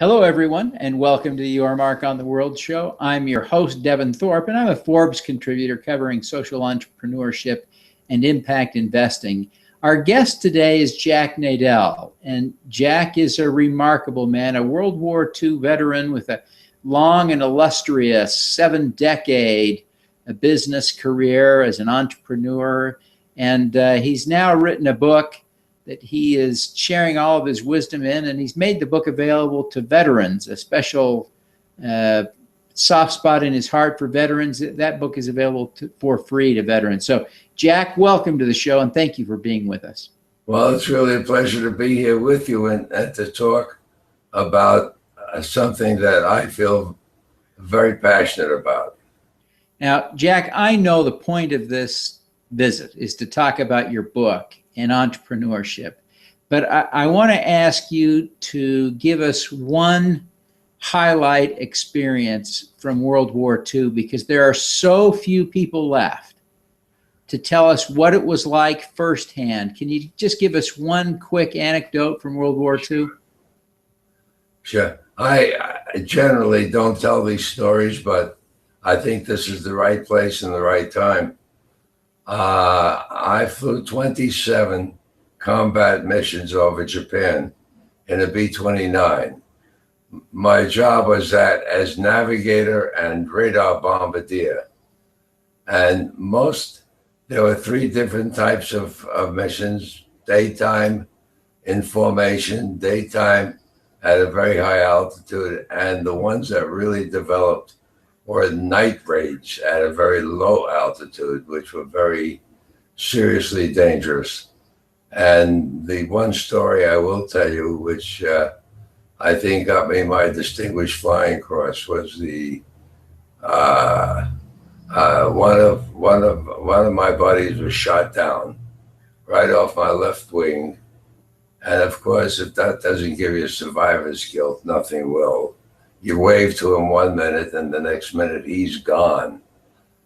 Hello, everyone, and welcome to the Your Mark on the World show. I'm your host, Devin Thorpe, and I'm a Forbes contributor covering social entrepreneurship and impact investing. Our guest today is Jack Nadel, and Jack is a remarkable man, a World War II veteran with a long and illustrious 7-decade business career as an entrepreneur, and he's now written a book that he is sharing all of his wisdom in, and he's made the book available to veterans, a special soft spot in his heart for veterans. That book is available for free to veterans. So, Jack, welcome to the show, and thank you for being with us. Well, it's really a pleasure to be here with you and to talk about something that I feel very passionate about. Now, Jack, I know the point of this visit is to talk about your book and entrepreneurship. But I want to ask you to give us one highlight experience from World War II, because there are so few people left to tell us what it was like firsthand. Can you just give us one quick anecdote from World War II? Sure. I generally don't tell these stories, but I think this is the right place and the right time. I flew 27 combat missions over Japan in a B-29. My job was that as navigator and radar bombardier. And there were 3 different types of missions: daytime in formation, daytime at a very high altitude, and the ones that really developed or night raids at a very low altitude, which were very seriously dangerous. And the one story I will tell you, which I think got me my Distinguished Flying Cross, was the one of my buddies was shot down right off my left wing. And of course, if that doesn't give you survivor's guilt, nothing will. You wave to him 1 minute, and the next minute he's gone.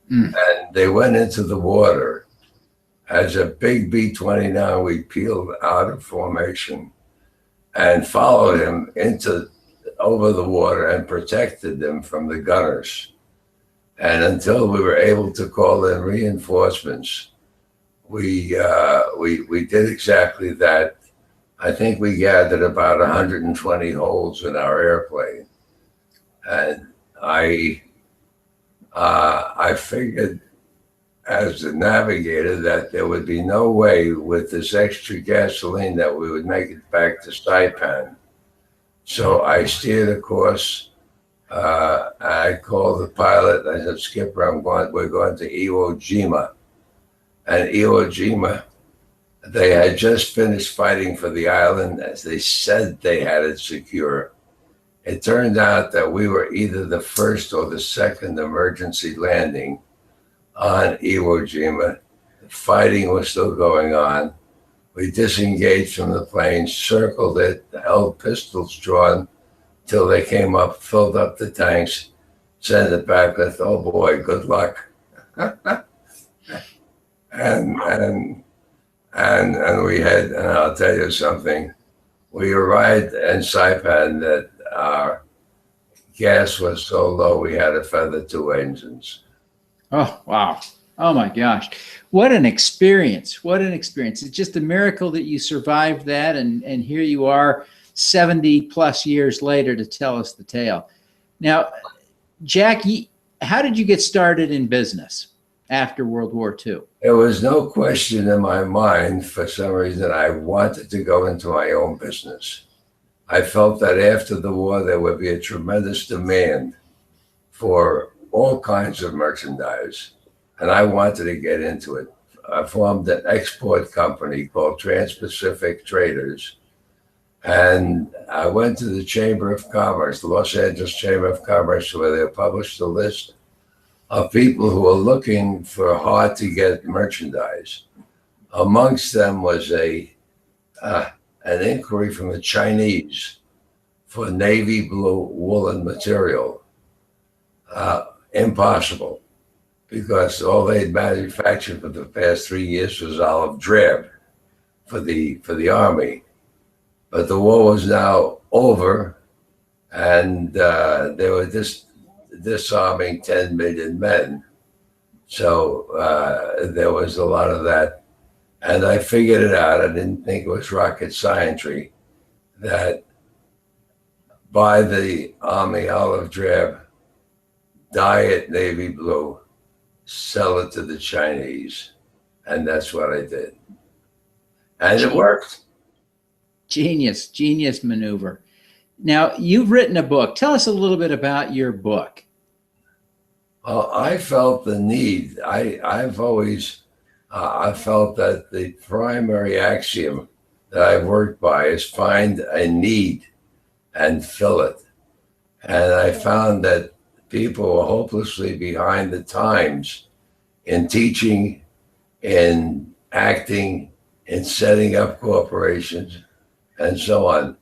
And they went into the water. As a big B-29, we peeled out of formation and followed him over the water and protected them from the gunners. And until we were able to call in reinforcements, we did exactly that. I think we gathered about 120 holes in our airplane. And I figured as a navigator that there would be no way with this extra gasoline that we would make it back to Saipan. So I steered a course. I called the pilot. I said, "Skipper, we're going to Iwo Jima." And Iwo Jima, they had just finished fighting for the island, as they said they had it secure. It turned out that we were either the first or the second emergency landing on Iwo Jima. The fighting was still going on. We disengaged from the plane, circled it, held pistols drawn till they came up, filled up the tanks, sent it back with, "Oh boy, good luck." and we had, and I'll tell you something, we arrived in Saipan that our gas was so low we had to feather 2 engines. Oh, wow. Oh, my gosh. What an experience. What an experience. It's just a miracle that you survived that, and here you are 70 plus years later to tell us the tale. Now, Jack, how did you get started in business after World War II? There was no question in my mind, for some reason, I wanted to go into my own business. I felt that after the war, there would be a tremendous demand for all kinds of merchandise, and I wanted to get into it. I formed an export company called Trans-Pacific Traders, and I went to the Chamber of Commerce, the Los Angeles Chamber of Commerce, where they published a list of people who were looking for hard-to-get merchandise. Amongst them was an inquiry from the Chinese for navy blue woolen material. Impossible, because all they'd manufactured for the past 3 years was olive drab for the army. But the war was now over, and they were disarming 10 million men. So there was a lot of that. And I figured it out. I didn't think it was rocket science that buy the Army olive drab, dye it navy blue, sell it to the Chinese. And that's what I did. And it worked. Genius maneuver. Now, you've written a book. Tell us a little bit about your book. Well, I felt the need. I've always I felt that the primary axiom that I've worked by is find a need and fill it. And I found that people were hopelessly behind the times in teaching, in acting, in setting up corporations, and so on.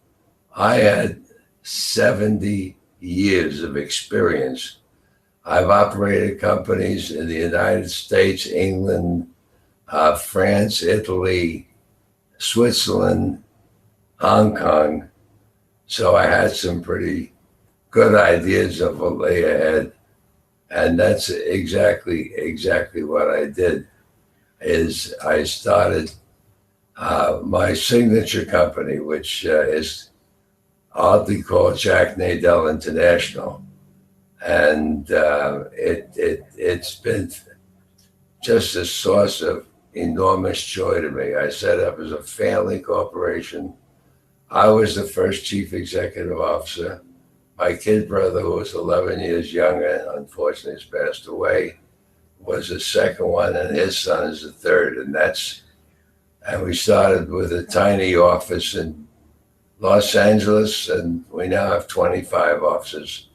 I had 70 years of experience. I've operated companies in the United States, England, France, Italy, Switzerland, Hong Kong. So I had some pretty good ideas of what lay ahead. And that's exactly what I did. Is I started my signature company, which is oddly called Jack Nadel International. And it's been just a source of enormous joy to me. I set up as a family corporation. I was the first chief executive officer. My kid brother, who was 11 years younger, unfortunately has passed away, was the second one, and his son is the third. And we started with a tiny office in Los Angeles, and we now have 25 offices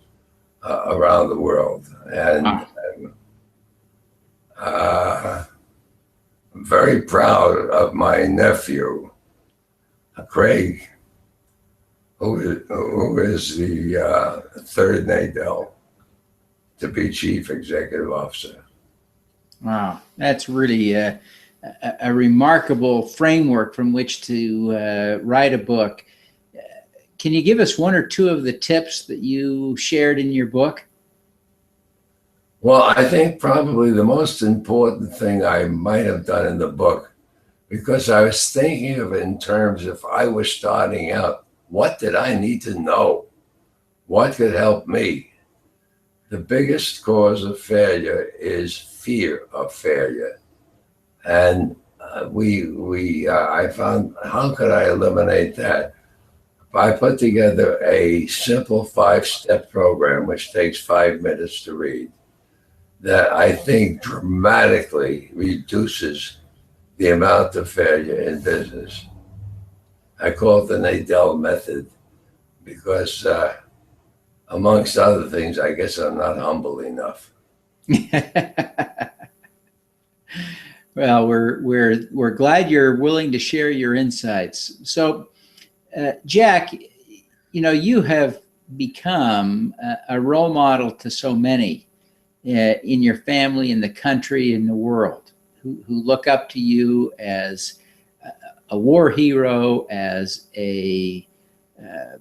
around the world. And I'm very proud of my nephew, Craig, who is the third Nadel to be chief executive officer. Wow, that's really a remarkable framework from which to write a book. Can you give us one or two of the tips that you shared in your book? Well, I think probably the most important thing I might have done in the book, because I was thinking of it in terms if I was starting out, what did I need to know? What could help me? The biggest cause of failure is fear of failure. And I found, how could I eliminate that? I put together a simple 5-step program, which takes 5 minutes to read, that I think dramatically reduces the amount of failure in business. I call it the Nadel method because, amongst other things, I guess I'm not humble enough. Well, we're glad you're willing to share your insights. So, Jack, you have become a role model to so many in your family, in the country, in the world, who look up to you as a war hero, as a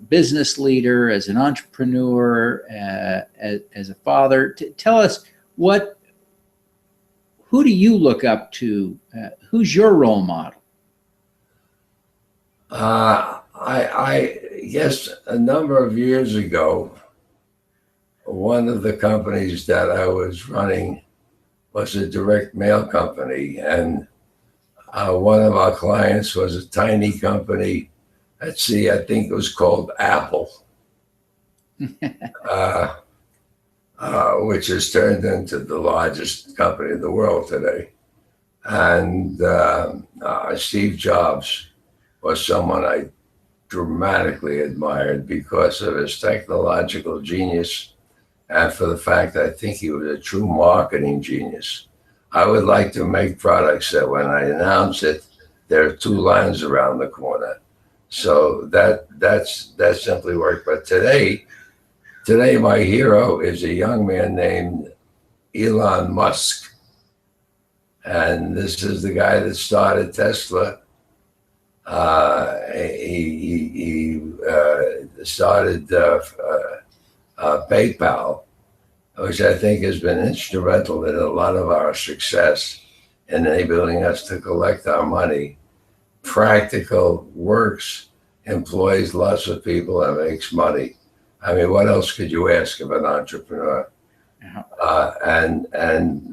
business leader, as an entrepreneur, as a father. Tell us who do you look up to? Who's your role model? I guess a number of years ago, one of the companies that I was running was a direct mail company. And one of our clients was a tiny company. Let's see, I think it was called Apple, which has turned into the largest company in the world today. And Steve Jobs was someone I dramatically admired because of his technological genius and for the fact that I think he was a true marketing genius. I would like to make products that when I announce it, there are 2 lines around the corner. So that simply worked. But today my hero is a young man named Elon Musk. And this is the guy that started Tesla. He started PayPal, which I think has been instrumental in a lot of our success in enabling us to collect our money. Practical, works, employs lots of people, and makes money. I mean, what else could you ask of an entrepreneur? And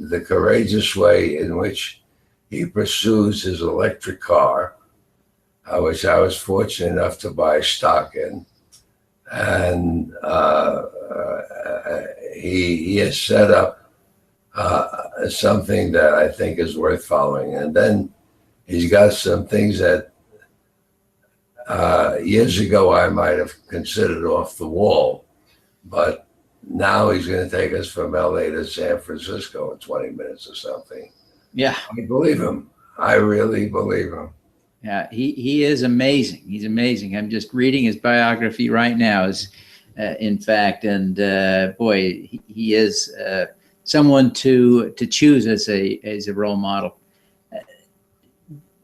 the courageous way in which he pursues his electric car, which I was fortunate enough to buy stock in, and he has set up something that I think is worth following. And then he's got some things that years ago I might have considered off the wall, but now he's going to take us from LA to San Francisco in 20 minutes or something. Yeah. I believe him. I really believe him. Yeah, he is amazing. He's amazing. I'm just reading his biography right now, in fact, and boy, he is someone to choose as a role model.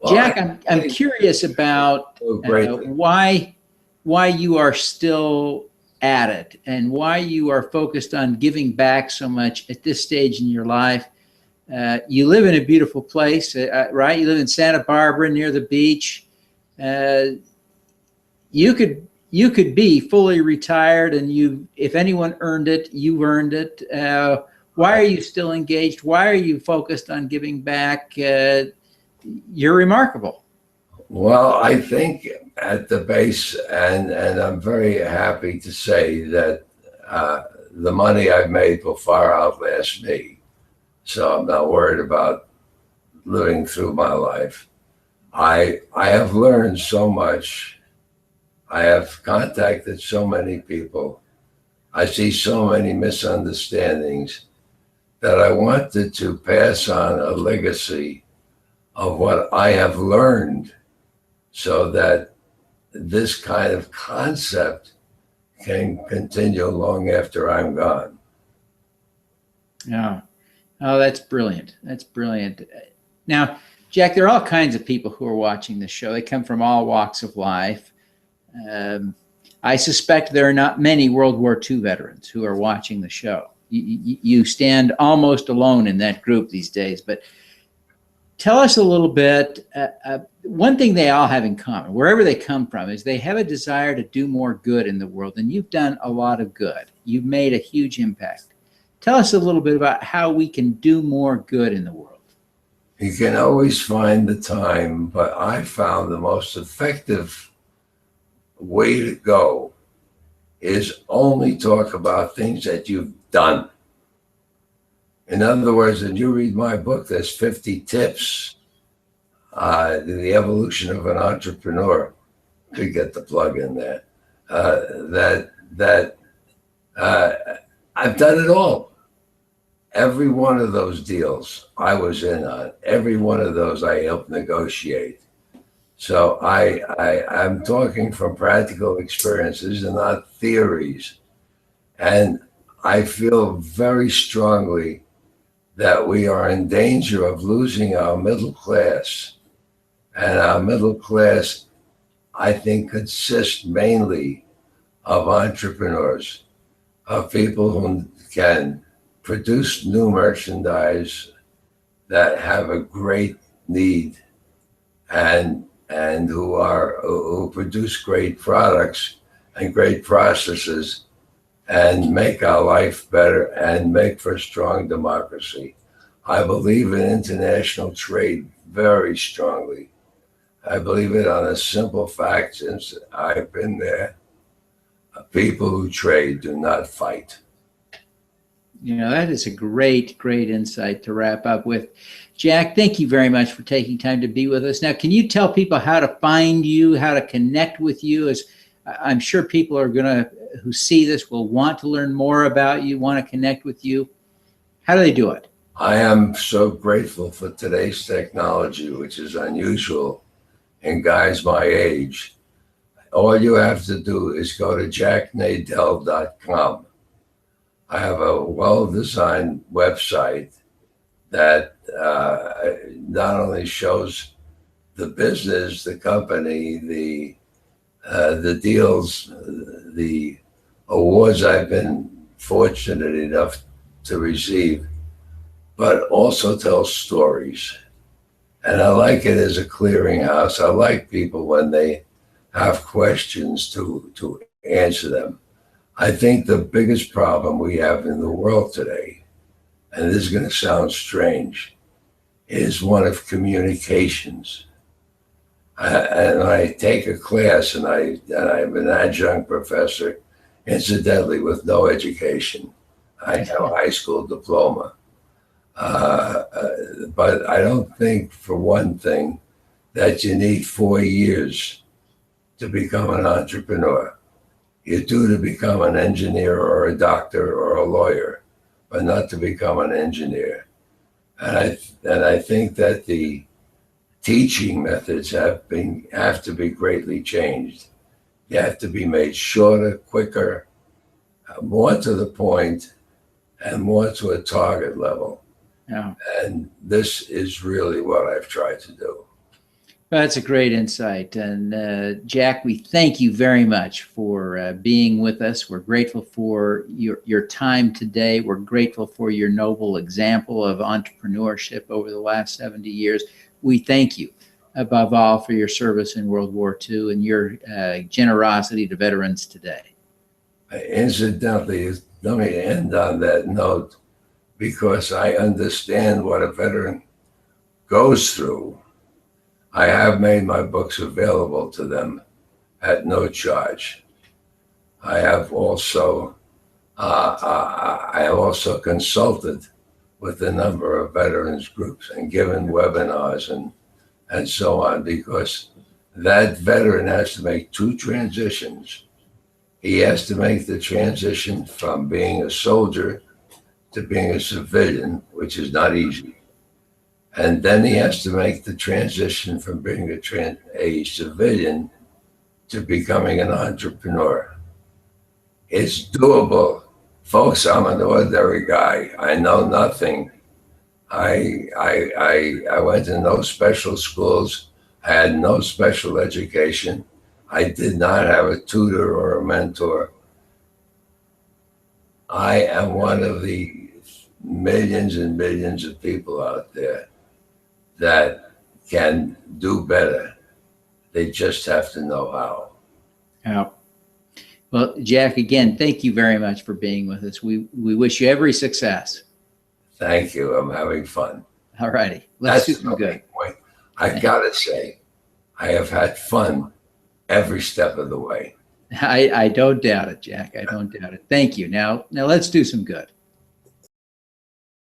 Well, Jack, I'm curious about why you are still at it and why you are focused on giving back so much at this stage in your life. You live in a beautiful place, right? You live in Santa Barbara near the beach. You could be fully retired, and if anyone earned it, you earned it. Why are you still engaged? Why are you focused on giving back? You're remarkable. Well, I think at the base, and I'm very happy to say that the money I've made will far outlast me. So I'm not worried about living through my life. I have learned so much. I have contacted so many people. I see so many misunderstandings that I wanted to pass on a legacy of what I have learned so that this kind of concept can continue long after I'm gone. Yeah. Oh, that's brilliant. That's brilliant. Now, Jack, there are all kinds of people who are watching this show. They come from all walks of life. I suspect there are not many World War II veterans who are watching the show. You stand almost alone in that group these days. But tell us a little bit. One thing they all have in common, wherever they come from, is they have a desire to do more good in the world. And you've done a lot of good. You've made a huge impact. Tell us a little bit about how we can do more good in the world. You can always find the time, but I found the most effective way to go is only talk about things that you've done. In other words, when you read my book, there's 50 tips, the evolution of an entrepreneur. Could get the plug in there. I've done it all. Every one of those deals I was in on. Every one of those I helped negotiate. So I'm talking from practical experiences and not theories. And I feel very strongly that we are in danger of losing our middle class. And our middle class, I think, consists mainly of entrepreneurs, of people who can produce new merchandise that have a great need and who produce great products and great processes and make our life better and make for a strong democracy. I believe in international trade very strongly. I believe it on a simple fact, since I've been there. People who trade do not fight. You know, that is a great, great insight to wrap up with. Jack, thank you very much for taking time to be with us. Now, can you tell people how to find you, how to connect with you? As I'm sure people are who see this will want to learn more about you, want to connect with you. How do they do it? I am so grateful for today's technology, which is unusual in guys my age. All you have to do is go to jacknadel.com. I have a well-designed website that not only shows the business, the company, the deals, the awards I've been fortunate enough to receive, but also tell stories. And I like it as a clearinghouse. I like people when they have questions to answer them. I think the biggest problem we have in the world today, and this is going to sound strange, is one of communications. And I take a class, and I'm an adjunct professor, incidentally, with no education. I have a high school diploma. But I don't think, for one thing, that you need 4 years to become an entrepreneur. You do to become an engineer or a doctor or a lawyer, but not to become an engineer. And I think that the teaching methods have to be greatly changed. You have to be made shorter, quicker, more to the point, and more to a target level. Yeah. And this is really what I've tried to do. Well, that's a great insight. And Jack, we thank you very much for being with us. We're grateful for your time today. We're grateful for your noble example of entrepreneurship over the last 70 years. We thank you above all for your service in World War II and your generosity to veterans today. Incidentally, let me end on that note, because I understand what a veteran goes through. I have made my books available to them at no charge. I have also consulted with a number of veterans groups and given webinars and so on, because that veteran has to make 2 transitions. He has to make the transition from being a soldier to being a civilian, which is not easy. And then he has to make the transition from being a civilian to becoming an entrepreneur. It's doable. Folks, I'm an ordinary guy. I know nothing. I went to no special schools. I had no special education. I did not have a tutor or a mentor. I am one of the millions and millions of people out there that can do better. They just have to know how. Yeah. Well, Jack, again, thank you very much for being with us. We wish you every success. Thank you. I'm having fun. All righty. Let's do some good. Point. I've got to say, I have had fun every step of the way. I don't doubt it, Jack. I don't doubt it. Thank you. Now let's do some good.